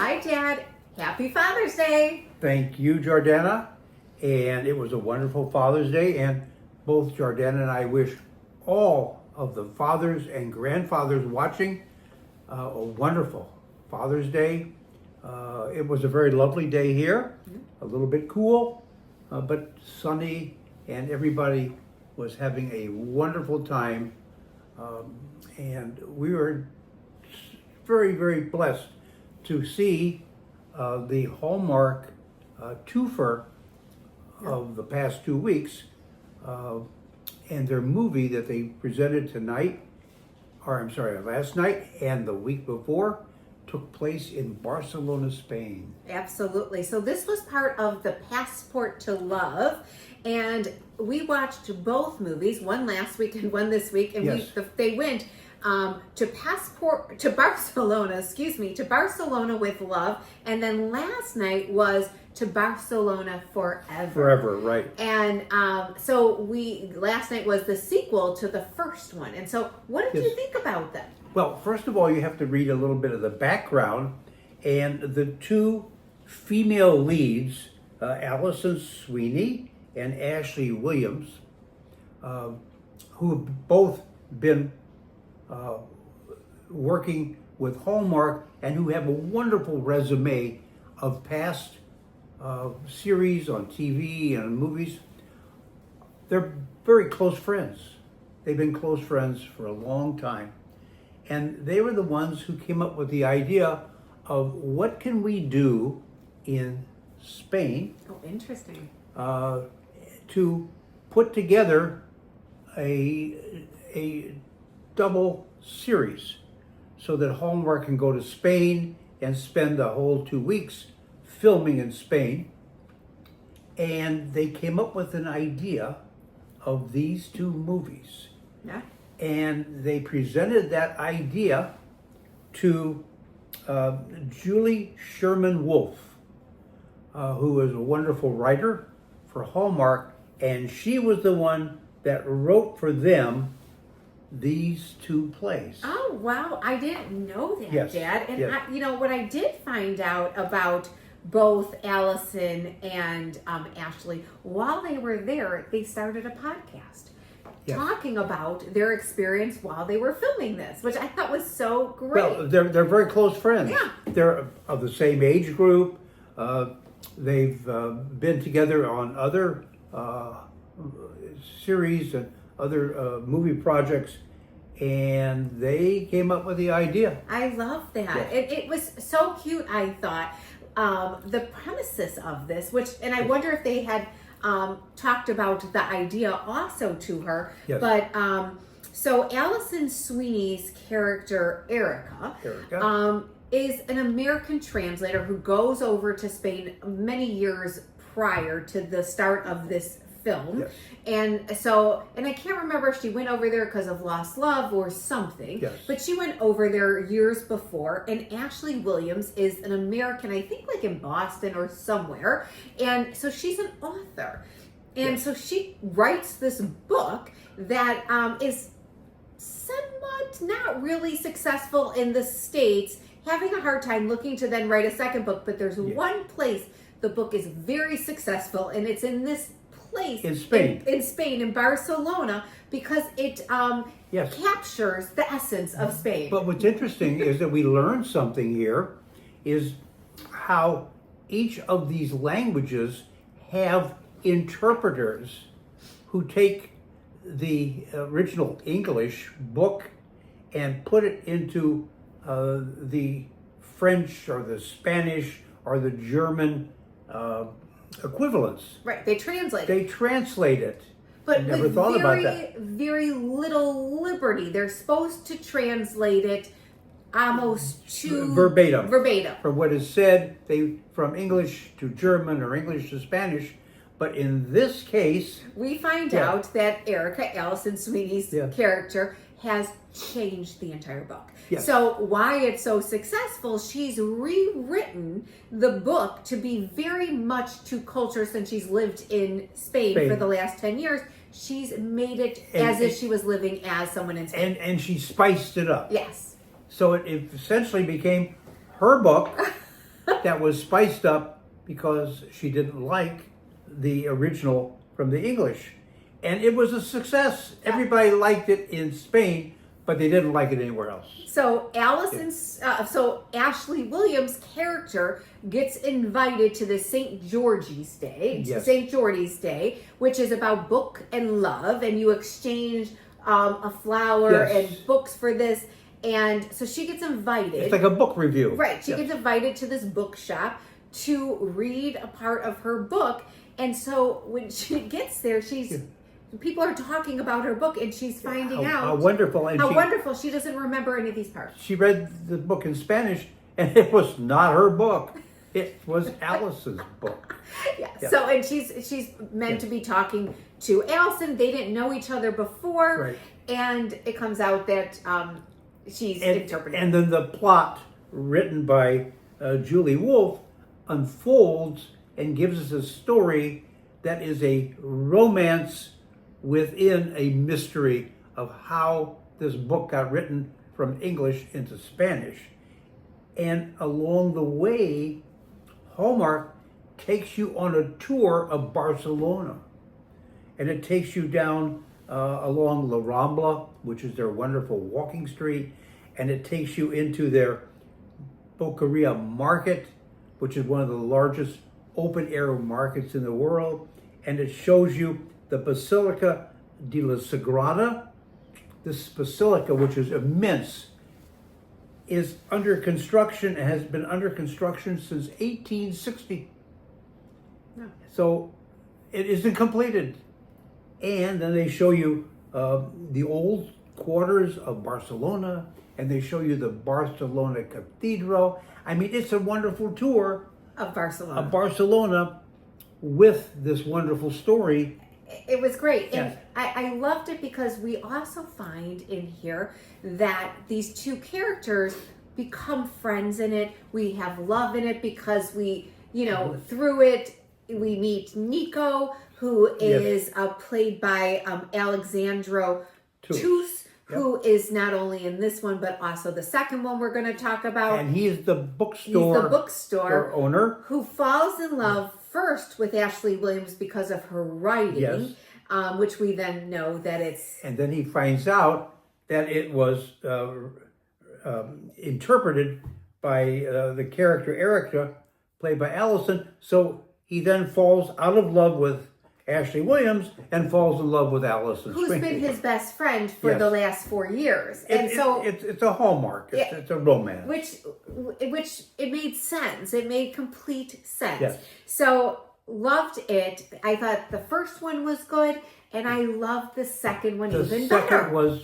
Hi, Dad. Happy Father's Day. Thank you, Jordana. And it was a wonderful Father's Day. And both Jordana and I wish all of the fathers and grandfathers watching a wonderful Father's Day. It was a very lovely day here, a little bit cool, but sunny, and everybody was having a wonderful time. And we were very, very blessed to see the Hallmark twofer of the past 2 weeks, and their movie that they presented last night and the week before took place in Barcelona, Spain. Absolutely. So this was part of the Passport to Love, and we watched both movies, one last week and one this week, and Yes. they went to Barcelona with Love, and then last night was to Barcelona Forever. Forever, right. And so last night was the sequel to the first one. And so what did Yes. you think about them? Well, first of all, you have to read a little bit of the background, and the two female leads, Allison Sweeney and Ashley Williams, who have both been working with Hallmark and who have a wonderful resume of past series on TV and movies. They're very close friends. They've been close friends for a long time. And they were the ones who came up with the idea of what can we do in Spain Oh, interesting. to put together a double series so that Hallmark can go to Spain and spend the whole 2 weeks filming in Spain. And they came up with an idea of these two movies. Yeah. And they presented that idea to Julie Sherman Wolfe, who is a wonderful writer for Hallmark, and she was the one that wrote for them these two plays. Oh, wow. I didn't know that, Yes, Dad. And yes. what I did find out about both Allison and Ashley, while they were there, they started a podcast. Yes. Talking about their experience while they were filming this, which I thought was so great. Well, they're very close friends. Yeah. They're of the same age group. They've been together on other series and other movie projects, and they came up with the idea. I love that. Yes. It was so cute, I thought. The premises of this, and I wonder if they had talked about the idea also to her. Yes. But so Allison Sweeney's character, Erica. Is an American translator who goes over to Spain many years prior to the start of this film. Yes. And I can't remember if she went over there because of lost love or something, Yes. but she went over there years before. And Ashley Williams is an American, I think like in Boston or somewhere. And so she's an author. And Yes. so she writes this book that is somewhat not really successful in the States, having a hard time looking to then write a second book. But there's one place the book is very successful, and it's in this place In Spain. in Spain, in Barcelona, because it Yes. captures the essence of Spain. But what's interesting is that we learned something here, is how each of these languages have interpreters who take the original English book and put it into the French or the Spanish or the German equivalents. Right, they translate. They translate it. But Never with thought about very, that. very little liberty. They're supposed to translate it almost to Verbatim. Verbatim. For what is said, from English to German or English to Spanish. But in this case, We find Yeah. out that Erica, Allison Sweeney's Yeah. character, has changed the entire book. Yes. So why it's so successful, she's rewritten the book to be very much to culture since she's lived in Spain for the last 10 years. She's made it as if she was living as someone in Spain. And she spiced it up. Yes. So it essentially became her book Yep. that was spiced up because she didn't like the original from the English. And it was a success. Everybody liked it in Spain, but they didn't like it anywhere else. So Ashley Williams' character gets invited to the St. George's Day, Yes. St. Geordie's Day, which is about book and love, and you exchange a flower Yes. and books for this. And so she gets invited. It's like a book review. Right. She Yes. gets invited to this bookshop to read a part of her book. And so when she gets there, people are talking about her book, and she's finding out How wonderful. And how wonderful. She doesn't remember any of these parts. she read the book in Spanish, and it was not her book. It was Alice's book. Yeah. Yeah. So, and she's meant to be talking to Allison. They didn't know each other before. Right. And it comes out that she's interpreting. And then the plot written by Julie Wolfe unfolds and gives us a story that is a romance within a mystery of how this book got written from English into Spanish. And along the way, Hallmark takes you on a tour of Barcelona. And it takes you down along La Rambla, which is their wonderful walking street. And it takes you into their Boqueria market, which is one of the largest open air markets in the world. And it shows you the Basilica de la Sagrada. This basilica, which is immense, is under construction and has been under construction since 1860. Yeah. So it isn't completed. And then they show you the old quarters of Barcelona, and they show you the Barcelona Cathedral. I mean, it's a wonderful tour Of Barcelona. of Barcelona with this wonderful story. It was great. And Yes. I loved it because we also find in here that these two characters become friends in it. We have love in it because through it, we meet Nico, who is played by Alexandro Tus, who is not only in this one, but also the second one we're going to talk about. And he's the bookstore owner who falls in love first with Ashley Williams because of her writing, which we then know that it's... And then he finds out that it was interpreted by the character Erica, played by Allison. So he then falls out of love with Ashley Williams and falls in love with Allison. Who's been his best friend for the last 4 years. It's a Hallmark. It's a romance. Which it made sense. It made complete sense. Yes. So loved it. I thought the first one was good, and I loved the second one even better. The second was,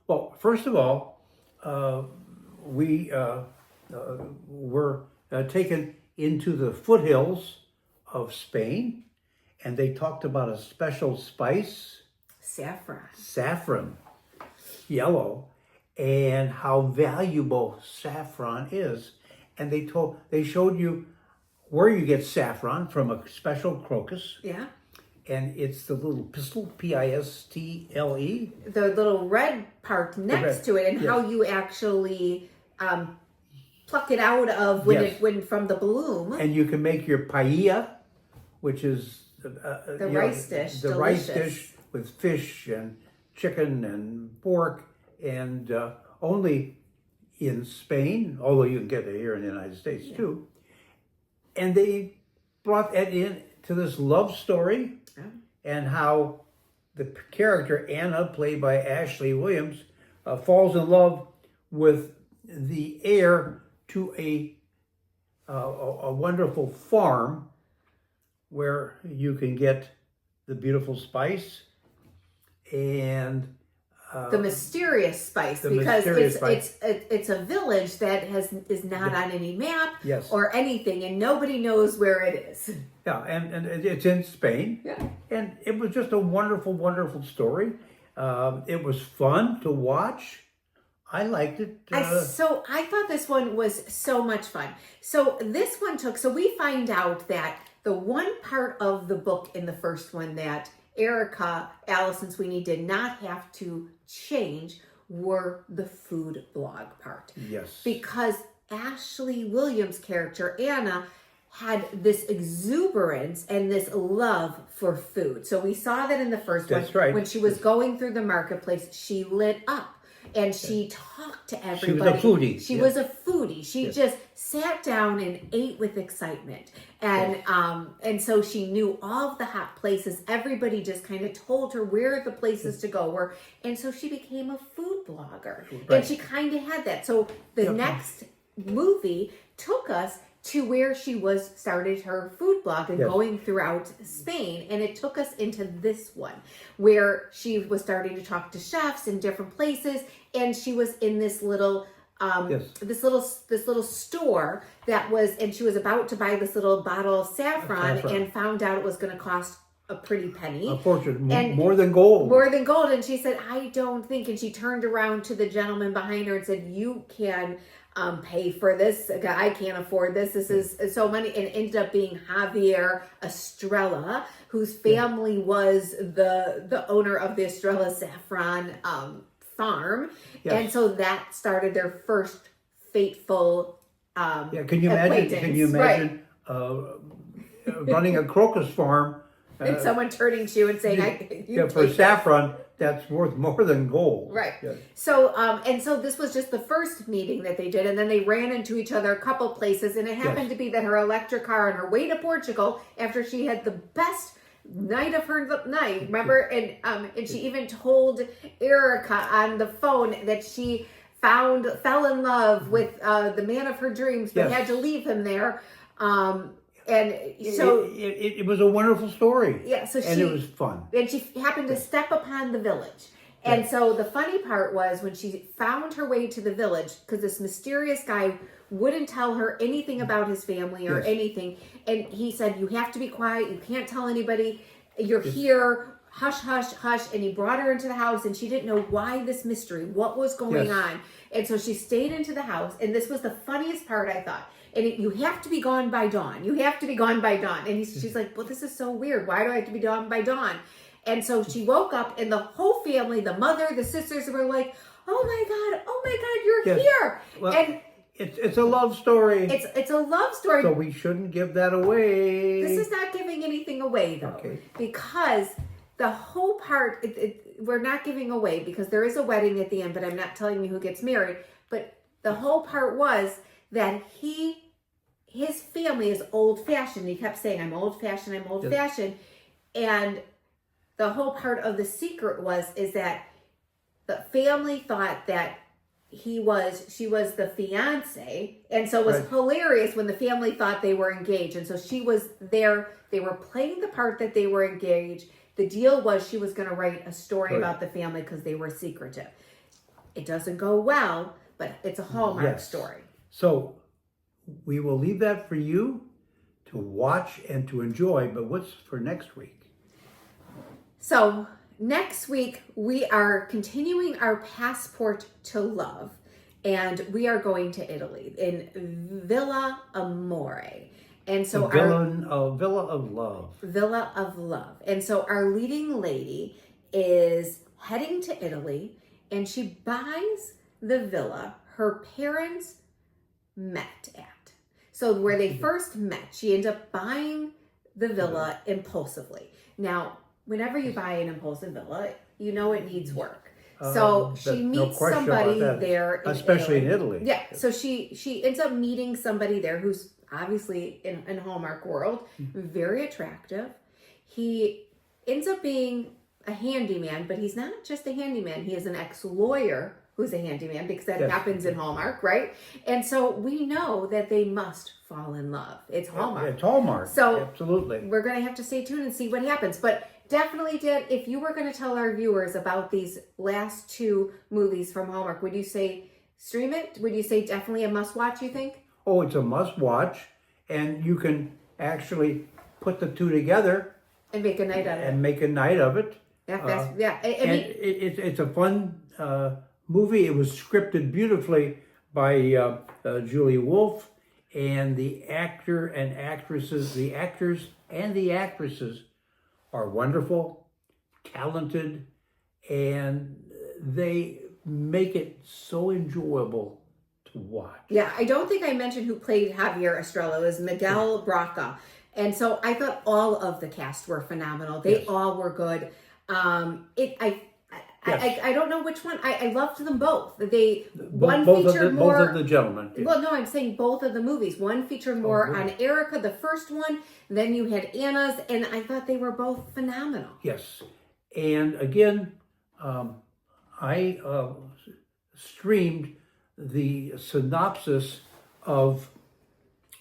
well, first of all, we were taken into the foothills of Spain, and they talked about a special spice, saffron, yellow, and how valuable saffron is. And they showed you where you get saffron from a special crocus. Yeah. And it's the little pistle, P-I-S-T-L-E. The little red part next to it, and how you actually pluck it out of when from the bloom. And you can make your paella, which is the rice dish. The delicious. rice dish with fish and chicken and pork, and only in Spain, although you can get it here in the United States too. And they brought that in to this love story, and how the character Anna, played by Ashley Williams, falls in love with the heir to a wonderful farm where you can get the beautiful spice and the mysterious spice, because it's a village that is not on any map or anything, and nobody knows where it is. Yeah, and it's in Spain. Yeah. And it was just a wonderful, wonderful story. It was fun to watch. I liked it. So I thought this one was so much fun. So this one so we find out that the one part of the book in the first one that Allison Sweeney did not have to change were the food blog part. Yes. Because Ashley Williams' character, Anna, had this exuberance and this love for food. So we saw that in the first one. That's right. When she was going through the marketplace, she lit up and she talked to everybody. She was a foodie. She was a foodie. She just sat down and ate with excitement. And so she knew all of the hot places. Everybody just kind of told her where the places to go were. And so she became a food blogger. Right. And she kind of had that. So the next movie took us to where she started her food blog and going throughout Spain, and it took us into this one where she was starting to talk to chefs in different places, and she was in this little this little store that was, and she was about to buy this little bottle of saffron and found out it was going to cost a pretty penny. A fortune, more than gold. More than gold. And she said, I don't think, and she turned around to the gentleman behind her and said, you can pay for this. I can't afford this. This is so money. And it ended up being Javier Estrella, whose family was the owner of the Estrella Saffron farm. Yes. And so that started their first fateful Can you imagine running a crocus farm and someone turning to you and saying, for saffron that's worth more than gold. Right. Yes. So, and so this was just the first meeting that they did, and then they ran into each other a couple places, and it happened to be that her electric car on her way to Portugal, after she had the best night of her night, remember? And she even told Erica on the phone that she fell in love with the man of her dreams, but had to leave him there. And so it was a wonderful story. Yeah, so it was fun. And she happened to step upon the village. And so the funny part was when she found her way to the village, because this mysterious guy wouldn't tell her anything about his family or anything. And he said, you have to be quiet. You can't tell anybody. You're here. Hush, hush, hush. And he brought her into the house, and she didn't know why this mystery, what was going on. And so she stayed into the house. And this was the funniest part, I thought. And you have to be gone by dawn. You have to be gone by dawn. And she's like, well, this is so weird. Why do I have to be gone by dawn? And so she woke up, and the whole family, the mother, the sisters, were like, oh my God, you're here. Well, and it's a love story. It's a love story. So we shouldn't give that away. This is not giving anything away, though. Okay. Because the whole part, we're not giving away, because there is a wedding at the end, but I'm not telling you who gets married. But the whole part was that his family is old-fashioned. He kept saying, I'm old-fashioned, I'm old-fashioned. And the whole part of the secret is that the family thought that she was the fiance. And so it was hilarious when the family thought they were engaged. And so she was there. They were playing the part that they were engaged. The deal was she was going to write a story about the family because they were secretive. It doesn't go well, but it's a Hallmark story. So we will leave that for you to watch and to enjoy, but what's for next week? So next week, we are continuing our passport to love, and we are going to Italy in Villa Amore. And so Villa of Love. Villa of Love. And so our leading lady is heading to Italy, and she buys the villa her parents met at. So where they first met, she ends up buying the villa impulsively. Now, whenever you buy an impulsive villa, you know it needs work. So she meets somebody there, especially in Italy. Yeah. So she ends up meeting somebody there who's obviously in Hallmark world, very attractive. He ends up being a handyman, but he's not just a handyman. He is an ex-lawyer who's a handyman, because that happens in Hallmark, right? And so we know that they must fall in love. It's Hallmark. It's Hallmark. So absolutely, we're going to have to stay tuned and see what happens. But definitely, Dad, if you were going to tell our viewers about these last two movies from Hallmark, would you say stream it? Would you say definitely a must-watch, you think? Oh, it's a must-watch, and you can actually put the two together and make a night of it. It's a fun movie. It was scripted beautifully by Julie Wolfe, and the actors and the actresses are wonderful, talented, and they make it so enjoyable to watch. Yeah, I don't think I mentioned who played Javier Estrella. It was Miguel Braca. And so I thought all of the cast were phenomenal. They Yes. all were good. Yes. I don't know which one. I loved them both. One Both featured more. both of the gentlemen. Yes. Well, no, I'm saying both of the movies. One featured more on Erica, the first one. Then you had Anna's, and I thought they were both phenomenal. Yes. And again, I streamed the synopsis of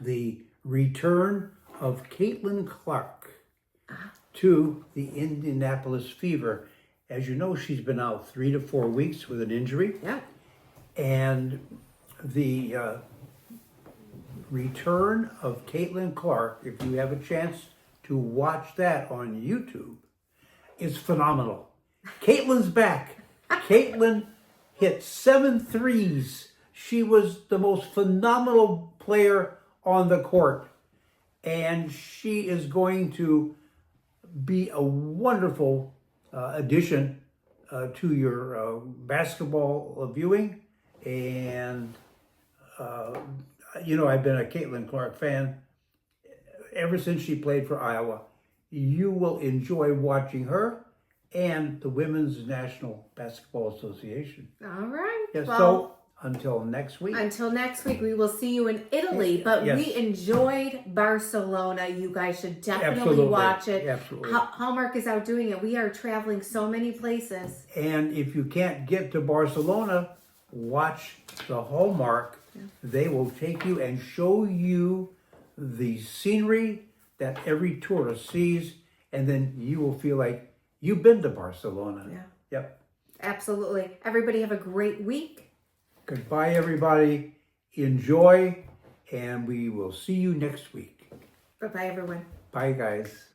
the return of Caitlin Clark to the Indianapolis Fever. As you know, she's been out 3 to 4 weeks with an injury. Yeah. And the return of Caitlin Clark, if you have a chance to watch that on YouTube, is phenomenal. Caitlin's back. Caitlin hit 7 threes. She was the most phenomenal player on the court. And she is going to be a wonderful addition to your basketball viewing. And, I've been a Caitlin Clark fan ever since she played for Iowa. You will enjoy watching her and the Women's National Basketball Association. All right. Yeah, Well, so until next week. until next week, we will see you in Italy. But Yes. we enjoyed Barcelona. You guys should definitely Absolutely. watch it. Absolutely. Hallmark is out doing it. We are traveling so many places. And if you can't get to Barcelona, watch the Hallmark. They will take you and show you the scenery that every tourist sees, and then you will feel like you've been to Barcelona. Yeah. Yep. Absolutely. Everybody have a great week. Goodbye, everybody. Enjoy, and we will see you next week. Bye-bye, everyone. Bye, guys.